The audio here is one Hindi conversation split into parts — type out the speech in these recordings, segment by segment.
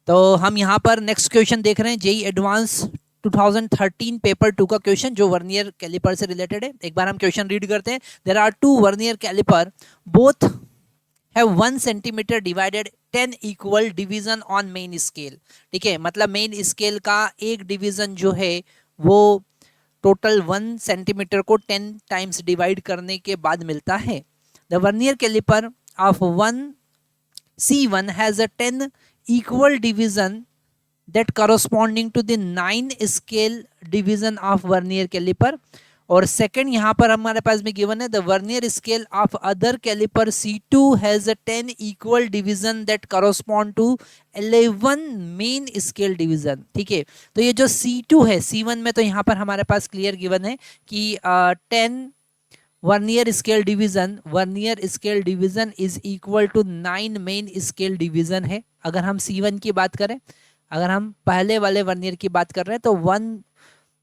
तो हम यहाँ पर नेक्स्ट क्वेश्चन देख रहे हैं, जेई एडवांस 2013 पेपर 2 का क्वेश्चन जो वर्नियर कैलिपर से रिलेटेड है। एक बार हम क्वेश्चन रीड करते हैं। There are two vernier caliper, both have 1 centimetre divided 10 equal division on main scale. ठीक है, मतलब मेन स्केल का एक डिवीजन जो है वो टोटल 1 सेंटीमीटर को 10 टाइम्स डिवाइड करने के बाद मिलता है। The vernier caliper of 1 C1 has a 10 equal division that corresponding to the 9 scale division of vernier caliper। और सेकंड यहाँ पर हमारे पास में गिवन है, the vernier scale of other caliper C2 has a 10 equal division that correspond to 11 main scale division. ठीक है, तो ये जो C2 है, C1 में तो यहाँ पर हमारे पास क्लियर गिवन है कि 10 vernier scale division is equal to 9 main scale division है। अगर हम C1 की बात करें, अगर हम पहले वाले वर्नियर की बात कर रहे हैं तो 1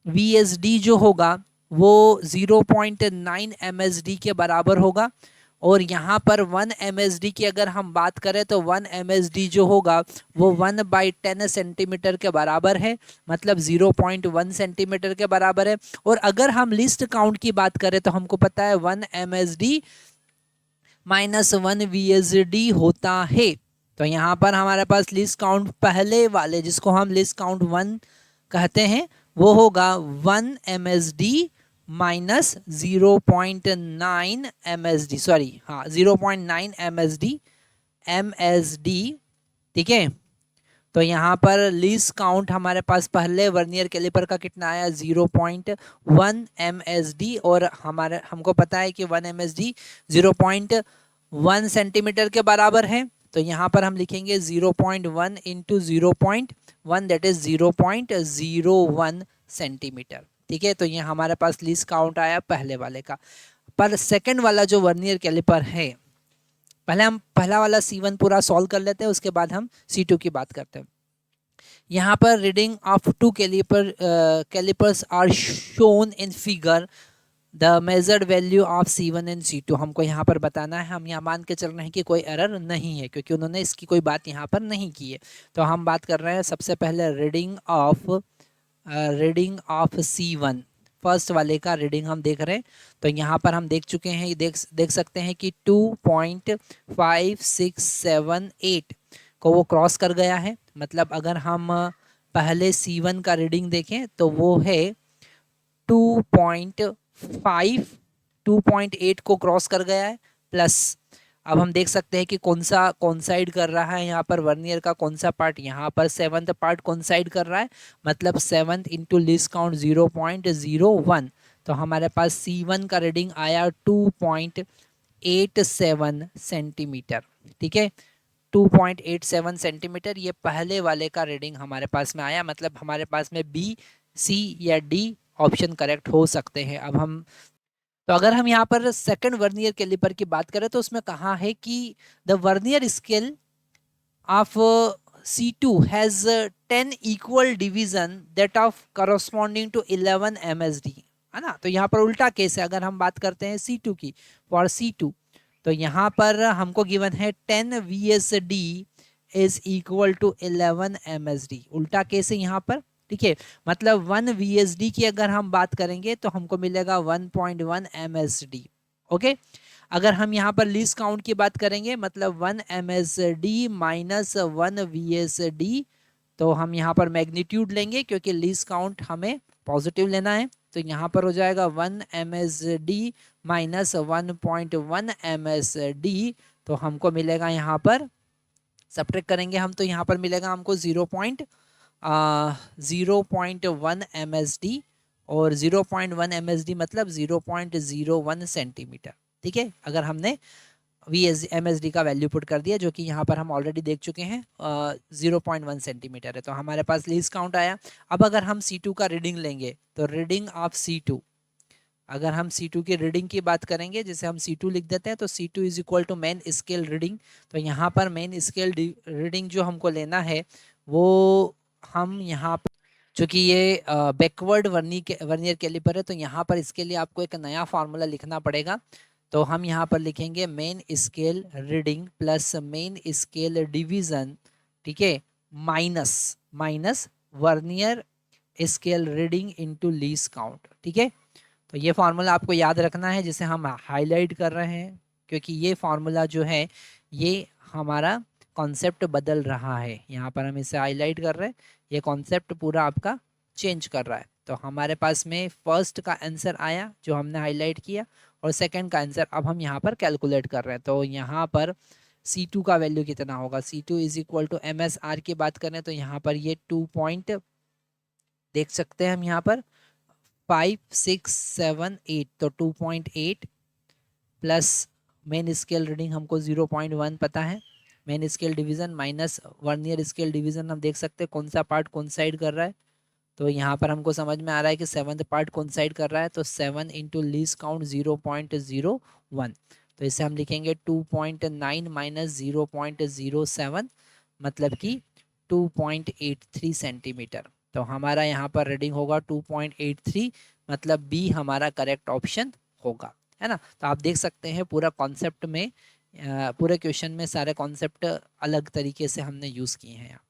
VSD जो होगा वो 0.9 MSD के बराबर होगा। और यहाँ पर 1 MSD की अगर हम बात करें तो 1 MSD जो होगा वो 1/10 सेंटीमीटर के बराबर है, मतलब 0.1 सेंटीमीटर के बराबर है। और अगर हम लिस्ट काउंट की बात करें तो हमको पता है 1 MSD माइनस 1 VSD होता है। तो यहाँ पर हमारे पास लिस्ट काउंट पहले वाले, जिसको हम लिस्ट काउंट 1 कहते हैं, वो होगा 1 MSD माइनस 0.9 MSD, सॉरी हाँ 0.9 MSD। ठीक है, तो यहाँ पर लीस्ट काउंट हमारे पास पहले वर्नियर कैलिपर का कितना आया, 0.1 MSD। और हमको पता है कि 1 MSD 0.1 सेंटीमीटर के बराबर है। तो यहाँ पर हम लिखेंगे 0.1 इंटू 0.1 दैट इज 0.01 सेंटीमीटर। ठीक है, तो ये हमारे पास लीस्ट काउंट आया पहले वाले का। पर सेकंड वाला जो वर्नियर कैलिपर है, पहले हम पहला वाला C1 पूरा सॉल्व कर लेते हैं, उसके बाद हम C2 की बात करते हैं। यहाँ पर reading of two calipers are shown in figure, the measured value of C1 and C2 हमको यहाँ पर बताना है। हम यहाँ मान के चल रहे हैं कि कोई एरर नहीं है, क्योंकि उन्होंने इसकी कोई बात यहाँ पर नहीं की है। तो हम बात कर रहे हैं सबसे पहले रीडिंग ऑफ C1, फर्स्ट वाले का रीडिंग हम देख रहे हैं। तो यहाँ पर हम देख चुके हैं, देख सकते हैं कि 2.5678 को वो क्रॉस कर गया है। मतलब अगर हम पहले C1 का रीडिंग देखें तो वो है 2.8 को क्रॉस कर गया है। प्लस अब हम देख सकते हैं कि कौन सा कोइंसाइड कर रहा है, यहाँ पर वर्नियर का कौन सा पार्ट, यहाँ पर 7th पार्ट कोइंसाइड कर रहा है, मतलब 7th इंटू लीस्ट काउंट 0.01। तो हमारे पास C1 का रीडिंग आया 2.87 सेंटीमीटर। ठीक है, 2.87 सेंटीमीटर ये पहले वाले का रीडिंग हमारे पास में आया। मतलब हमारे पास में B, C या D ऑप्शन करेक्ट हो सकते हैं। अब हम तो अगर हम यहाँ पर सेकंड वर्नियर कैलिपर की बात करें तो उसमें कहा है कि the vernier scale of C2 has 10 equal division that of corresponding to 11 MSD, है ना। तो यहाँ पर उल्टा केस है। अगर हम बात करते हैं C2 की, फॉर C2 तो यहाँ पर हमको गिवन है 10 VSD is equal to 11 MSD, उल्टा केस है यहाँ पर। ठीक है, मतलब 1 VSD की अगर हम बात करेंगे तो हमको मिलेगा 1.1 MSD। ओके, अगर हम यहाँ पर लीस्ट काउंट की बात करेंगे, मतलब 1 MSD माइनस 1 VSD, तो हम यहाँ पर मैग्नीट्यूड लेंगे क्योंकि लीस्ट काउंट हमें पॉजिटिव लेना है। तो यहाँ पर हो जाएगा 1 MSD माइनस 1.1 MSD। तो हमको मिलेगा यहाँ पर सब्ट्रैक्ट करेंगे हम, तो यहाँ पर मिलेगा हमको 0.1 MSD, और 0.1 MSD मतलब 0.01 सेंटीमीटर। ठीक है, अगर हमने MSD का वैल्यू पुट कर दिया, जो कि यहाँ पर हम ऑलरेडी देख चुके हैं 0.1 सेंटीमीटर है। तो हमारे पास लीस्ट काउंट आया। अब अगर हम C2 का रीडिंग लेंगे तो रीडिंग ऑफ C2, अगर हम C2 की रीडिंग की बात करेंगे, जैसे हम C2 लिख देते हैं, तो C2 is equal to main scale reading. तो यहाँ पर मेन स्केल रीडिंग जो हमको लेना है वो हम यहाँ पर, चूँकि ये बैकवर्ड वर्नियर कैलिपर है, तो यहाँ पर इसके लिए आपको एक नया फार्मूला लिखना पड़ेगा। तो हम यहाँ पर लिखेंगे main scale reading plus main scale division, ठीक है, minus vernier scale reading into least count. ठीक है, तो ये फार्मूला आपको याद रखना है जिसे हम हाईलाइट कर रहे हैं, क्योंकि ये फार्मूला जो है ये हमारा कॉन्सेप्ट बदल रहा है। यहाँ पर हम इसे हाईलाइट कर रहे हैं, ये कॉन्सेप्ट पूरा आपका चेंज कर रहा है। तो हमारे पास में फर्स्ट का आंसर आया जो हमने हाईलाइट किया, और सेकंड का आंसर अब हम यहाँ पर कैलकुलेट कर रहे हैं। तो यहाँ पर C2 का वैल्यू कितना होगा, C2 is equal to MSR की बात करें तो यहाँ पर ये 2 पॉइंट देख सकते हैं हम यहाँ पर 5678, तो 2.8 प्लस मेन स्केल रीडिंग हमको 0.1 पता है, main scale division minus vernier scale division हम देख सकते हैं कौन सा पार्ट कोइंसाइड कर रहा है। तो यहाँ पर हमको समझ में आ रहा है कि सेवन्थ पार्ट कोइंसाइड कर रहा है, तो 7 इंटू लीस्ट काउंट 0.01, तो इसे हम लिखेंगे 2.9 माइनस 0.07, मतलब कि 2.83 सेंटीमीटर। तो हमारा यहाँ पर रीडिंग होगा 2.83, मतलब बी हमारा करेक्ट ऑप्शन होगा, है ना। तो आप देख सकते हैं पूरा कॉन्सेप्ट में पूरे क्वेश्चन में सारे कॉन्सेप्ट अलग तरीके से हमने यूज़ किए हैं यहाँ।